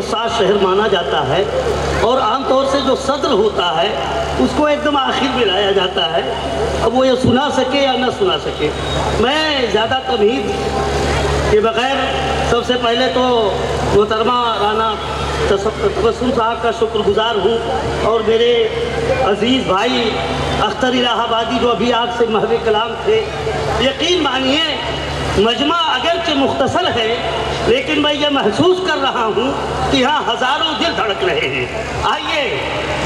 हसास शहर माना जाता है और आमतौर से जो सदर होता है उसको एकदम आखिर में लाया जाता है। अब वो ये सुना सके या ना सुना सके, मैं ज़्यादा तमहीद के बगैर सबसे पहले तो मोहतरमा राना तबस्सुम साहब का शुक्रगुजार हूँ और मेरे अजीज़ भाई अख्तर इलाहाबादी जो अभी आपसे महवे कलाम थे। यकीन मानिए मजमा अगरचे मुख्तसर है लेकिन मैं ये महसूस कर रहा हूँ कि यहाँ हज़ारों दिल धड़क रहे हैं। आइए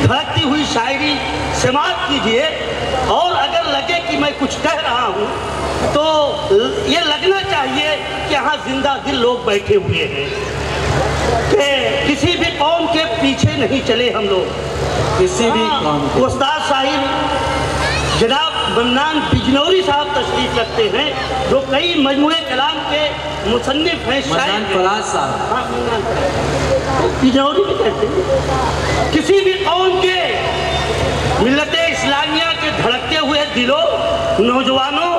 धड़कती हुई शायरी समाप्त कीजिए और अगर लगे कि मैं कुछ कह रहा हूँ तो ये लगना चाहिए कि यहाँ जिंदा दिल लोग बैठे हुए हैं कि किसी भी कौम के पीछे नहीं चले हम लोग। किसी भी कौम उस्ताद साहिब जनाब मन्नान बिजनौरी साहब तशरीफ रखते हैं जो कई मजमूए कलाम के मुसन्निफ हैं। फराज साहब, हाँ बिजनौरी भी कहते हैं। किसी भी कौम के मिल्लत इस्लामिया के धड़कते हुए दिलों नौजवानों,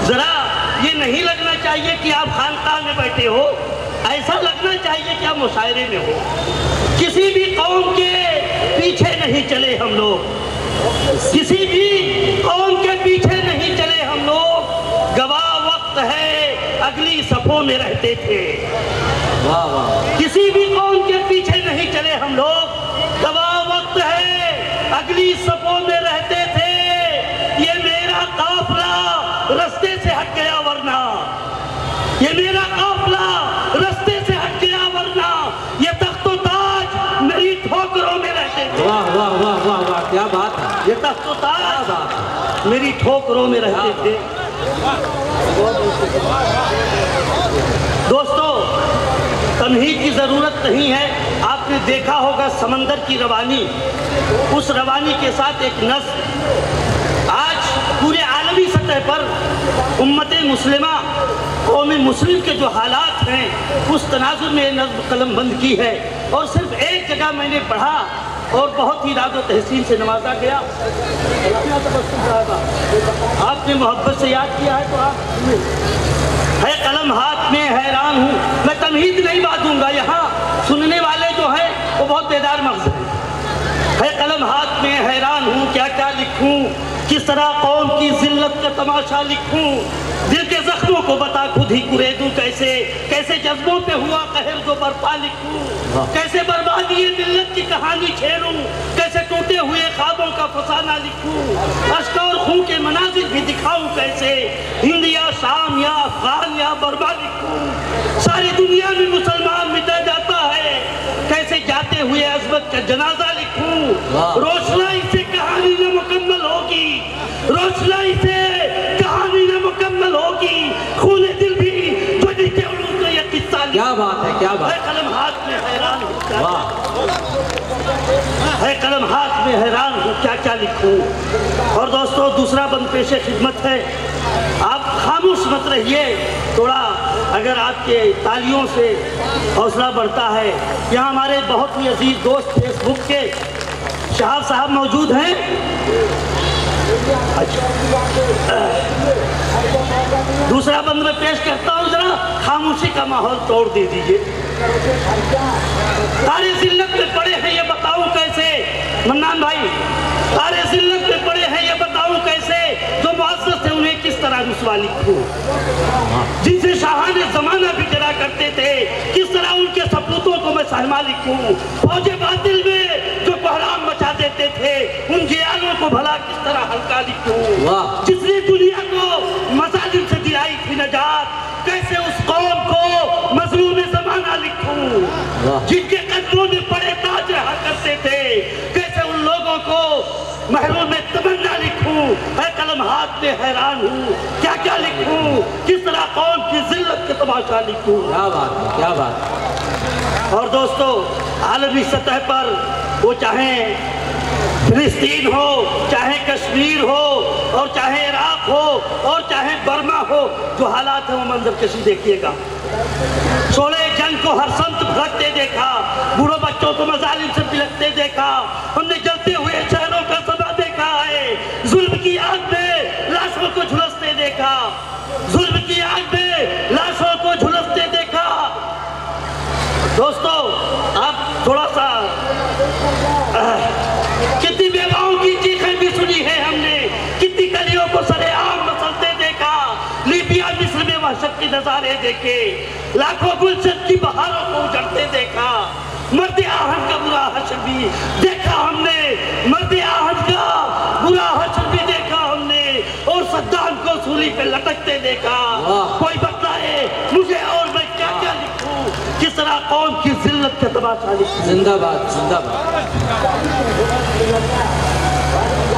ज़रा ये नहीं लगना चाहिए कि आप खानकाह में बैठे हो, ऐसा लगना चाहिए कि आप मुशायरे में हो। किसी भी कौम के पीछे नहीं चले हम लोग, किसी भी कौम के पीछे नहीं चले हम लोग। गवाह वक्त है अगली सफ़ों में रहते थे। वाह वाह। किसी भी कौम के पीछे नहीं चले हम लोग, गवाह वक्त है अगली सफ़ों में रहते थे। ये मेरा काफिला रास्ते से हट गया वरना, ये मेरा काफिला रास्ते से हट गया वरना, ये तख्तो ताज मेरी ठोकरों में रहते थे। वाह वाह वाह वाह वाह, क्या बात है। ये तख्तो ताज मेरी ठोकरों में रहते थे। दोस्तों तमहीद की ज़रूरत नहीं है। आपने देखा होगा समंदर की रवानी, उस रवानी के साथ एक नस्ल आज पूरे आलमी सतह पर उम्मत मुस्लिमा कौम मुस्लिम के जो हालात हैं उस तनाजुर में नज़्म कलम बंद की है। और सिर्फ एक जगह मैंने पढ़ा और बहुत ही राज़ो तहसीन से नवाजा गया। आपने मोहब्बत से याद किया है तो आप है कलम हाथ में हैरान हूँ। मैं तमहीद नहीं बांधूंगा, यहाँ सुनने वाले जो हैं वो बहुत बेदार मग़ज़ है कलम हाथ में हैरान हूँ, क्या क्या लिखूँ, किस तरह कौम की जिल्लत का तमाशा लिखूँ। दिल के जख्मों को बता खुद ही कुरेदूँ कैसे, कैसे जज्बों पे हुआ कहर जो बर्पा लिखूँ, कैसे बर्बादी मिल्लत की कहानी छेड़ूँ, कैसे टूटे हुए ख्वाबों का फसाना लिखूँ, अश्क और खून के मनाजिर भी दिखाऊँ कैसे, हिंद या शाम या अफगान या बर्मा लिखूँ। सारी दुनिया में मुसलमान मिटा जाता है, कैसे जाते हुए अज़मत का जनाजा लिखूँ। रोशनाई से कहानी न मुकम्मल होगी, रोशनाई से कहानी न मुकम्मल होगी, खून दिल भी जो नीचे उड़ूं तो ये किस्सा। क्या बात है, क्या बात है। कलम हाथ में हैरान हूँ, वाह। है कलम हाथ में हैरान हूँ क्या क्या लिखूँ। और दोस्तों दूसरा बंद पेशे खिदमत है, आप खामोश मत रहिए, थोड़ा अगर आपके तालियों से हौसला बढ़ता है। यहाँ हमारे बहुत ही अजीज दोस्त फेसबुक के शहाब साहब मौजूद हैं। अच्छा दूसरा बंद में पेश करता हूँ, जरा खामोशी का माहौल तोड़ दे दीजिए। सारे जिल्लत में पड़े हैं ये बताऊं कैसे, मन्नान भाई सारे जिल्लत में पड़े हैं ये बताऊं कैसे, जो मुअज़्ज़ज़ थे उन्हें किस तरह रुसवा लिखूं, जिनसे शाहाने ज़माना भी डरा करते थे किस तरह उनके सपूतों को मैं सहमा लिखूं। फौजे बातिल में जो बहराम मचा देते थे उन जियालों को भला किस तरह हल्का लिखूं। जिसने दुनिया को मसाजिद से दिलाई थी नजात, कैसे उस कौम को मज़लूम ज़माना लिखूं। जिनके कदमों में बड़े ताज रहा करते थे, कैसे उन लोगों को महरूम में तमन्ना लिखूं। है कलम हाथ में हैरान हूँ क्या क्या लिखूं, किस तरह कौम की जिल्लत के तमाशा लिखूं। क्या बात है, क्या बात है। और दोस्तों आलमी सतह पर वो चाहे फिलिस्तीन हो, चाहे कश्मीर हो, और चाहे इराक हो, और चाहे बर्मा हो, जो हालात है वो मंजर कशी देखिएगा। शोले जंग को हर संत भड़कते देखा, बूढ़ों बच्चों को मजालिम से बिलखते देखा, हमने जलते हुए शहरों का समा देखा है। जुल्म की आग में लाशों को झुलसते देखा, जुल्म की आग में लाशों को झुलसते देखा। दोस्तों थोड़ा सा कितनी बेवाओं की चीखें भी सुनी है हमने, कितनी कलियों को सरेआम मसलते देखा, लीबिया मिस्र में वहशत के नजारे देखे, लाखों गुलशन की बहारों को उजड़ते देखा, मर्द आहट का बुरा हश्र भी देखा हमने, मर्द आहट का बुरा हश्र भी देखा हमने, और सद्दाम को सूली पे लटकते देखा। कोई बताए मुझे और मैं क्या क्या लिखूं, किस तरह कौम की जिल्लत का तमाशा लिखूं। जिंदाबाद जिंदाबाद।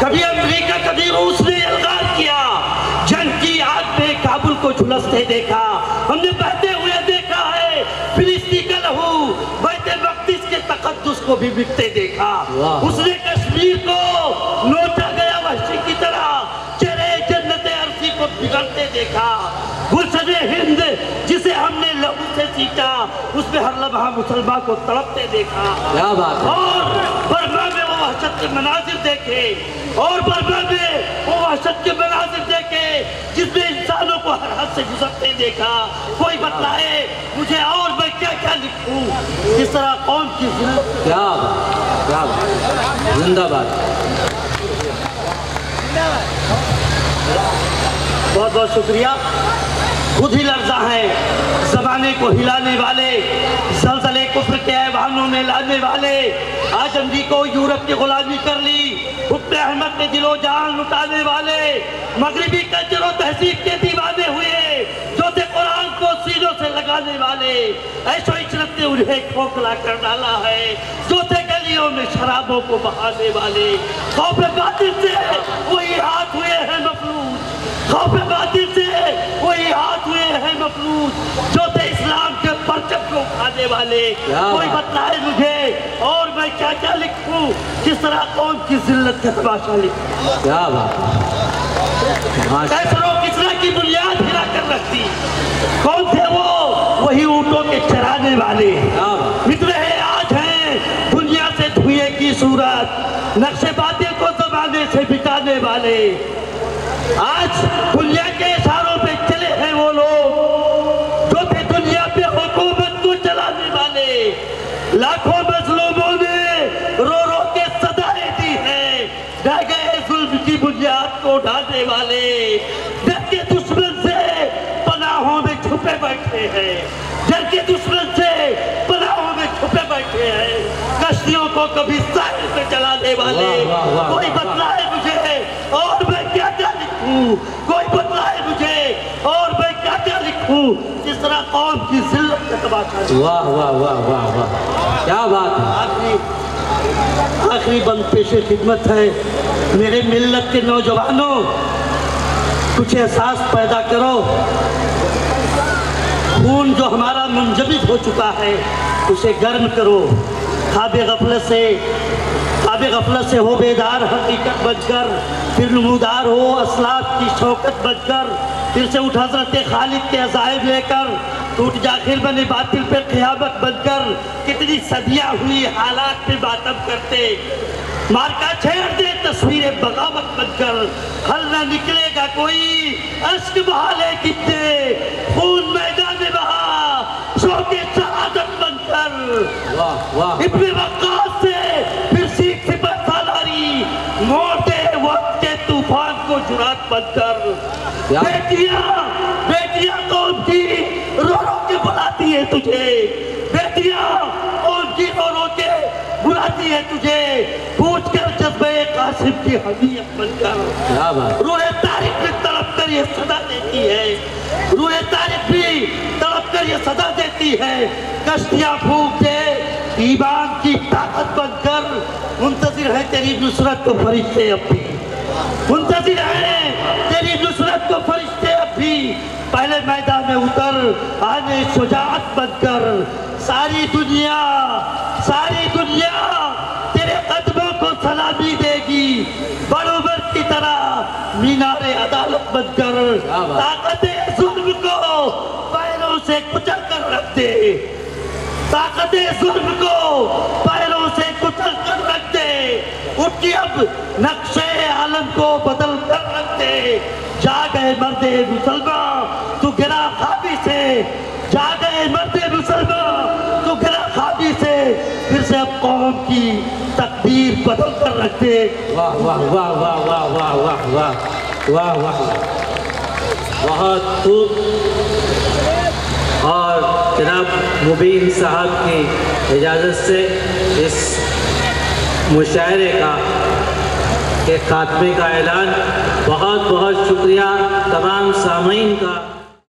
कभी अमेरिका कभी रूस ने इल्गार किया, जंग की आग में काबुल को झुलसते देखा, हमने बहते हुए देखा है फिलिस्तीन का लहू, बैते मक़दिस के तक़द्दुस को भी बिकते देखा। उसने कश्मीर को नोचा गया वहशी की तरह, चेहरे जन्नत अर्ज़ी को बिगड़ते देखा। गुलशने हिंद जिसे हमने लहू से सींचा, उसमें हर लम्हा मुसलमान को तड़पते देखा। क्या बात है। और बर्मा में वो वहशत के मनाजिर देखे, और बर्मा में वो वहशत के मनाजिर देखे जिसमें इंसानों को हर हद से गुजरते देखा। कोई बताए मुझे और मैं क्या क्या लिखूं, किस तरह कौम की जिल्लत। क्या बात, क्या बात। जिंदाबाद। बहुत बहुत शुक्रिया। खुद ही लर्जा है जमाने को हिलाने वाले, ज़लज़ले कुफ्र के ऐवानों में लाने वाले, आजमदी को यूरोप की गुलामी कर ली, हुक्म अहमद में दिलो जान लुटाने वाले, मगरिबी कल्चर और तहजीब के दीवाने हुए, जो थे कुरान को सीनों से लगाने वाले, ऐशो इशरत ने उन्हें खोखला कर डाला है, जो थे गलियों में शराबों को बहाने वाले, खौफ बातिल से वही हाथ हुए हैं मफलूज, खौफ बातिल से वही हाथ हुए हैं मफलूज, जो थे इस्लाम के परचम को उठाने वाले। कोई बताए मुझे और मैं क्या क्या लिखूं, किस तरह कौम की जिल्लत का तमाशा लिखूं। क्या बात। कैसरों किसरा की बुनियाद हिला कर रखती, कौन थे वो, वही ऊँटों के चराने वाले, मित्र है आज हैं दुनिया से धुएं की सूरत, नक्शे बातिल को जमाने से बिताने वाले। आज दुनिया के इशारों पे चले हैं वो लोग जो थे दुनिया पे हुकूमत को चलाने वाले, लाखों मजलूमों ने रो रो के सदाएं दी हैं, ढह गए जुल्म की बुनियाद को ढाने वाले, डर के दुश्मन से पनाहों में छुपे बैठे हैं, डर के दुश्मन से पनाहों में छुपे बैठे हैं, कश्तियों को कभी साहिल पे चलाने वाले। कोई बतलाए मुझे और मैं क्या क्या लिखूं, कोई बतलाए मुझे और मैं क्या क्या लिखूं, जिस तरह कौम की जिल्लत का तमाशा। वाह वाह वाह वाह वाह, क्या बात है। आखिरी बंद पेशे खिदमत है। मेरे मिल्लत के नौजवानों, कुछ एहसास पैदा करो, खून जो हमारा मुंजमद हो चुका है उसे गर्म करो, ख्वाब गफलत से हो बेदार हकीकत बनकर, फिर नमूदार हो असलाफ की शौकत बनकर, फिर से उठ हजरत खालिद के अजायब लेकर, टूट जाखिर बने बातिल पे क़यामत बनकर। कितनी सदियाँ हुई हालात पे बातम करते, मार्का छेड़ दे तस्वीरें बगावत बनकर, हल न निकलेगा कोई अश्क बहाले कितने, खून मैदान में बहा शौके शहादत बनकर। वाह वाह। इब्ने वक्कास से फिर सीख से बरसालारी, मोड़ दे वक्त के तूफान को जुरात बनकर। बेटियां कौन की रो रो के बुलाती है तुझे, बेटियां कौन की रो रो के बुलाती है तुझे, पूछ कर जज्बे कासिम की हमीयत बनकर। रूहे तारीख में तड़प कर ये सदा देती है, रूहे तारीख भी तड़प कर ये सदा देती है, कश्तियां फूंक दे ईमान की ताकत बनकर। मुंतजिर है तेरी नुसरत को फरिश्ते अब भी, मुंतजिर है तेरी नुसरत को फरिश्ते अब भी, पहले मैदान में उतर आने शुजाअत बनकर। सारी दुनिया तेरे कदमों को सलामी देगी, बरोबर की तरह मीनारे अदालत बनकर। ताकत जुल्म को पैरों से कुचल कर रख दे, ताकत जुल्म को पैरों से कुचल कर रख दे, उठकी अब नक्शे आलम को बदल कर रख दे। जा गए मर्दे मुसलमान तू गिरा खाबी से, जा गए मर्दे मुसलमान तू गिरा खाबी से, फिर से कौम की तकदीर बदल कर रख दे। वाह वाह वाह वाह वाह वाह वाह वाह वाह वाह, बहुत खूब। और जनाब मुबीन साहब की इजाज़त से इस मुशायरे के खात्मे का ऐलान। बहुत बहुत शुक्रिया तमाम सामीन का।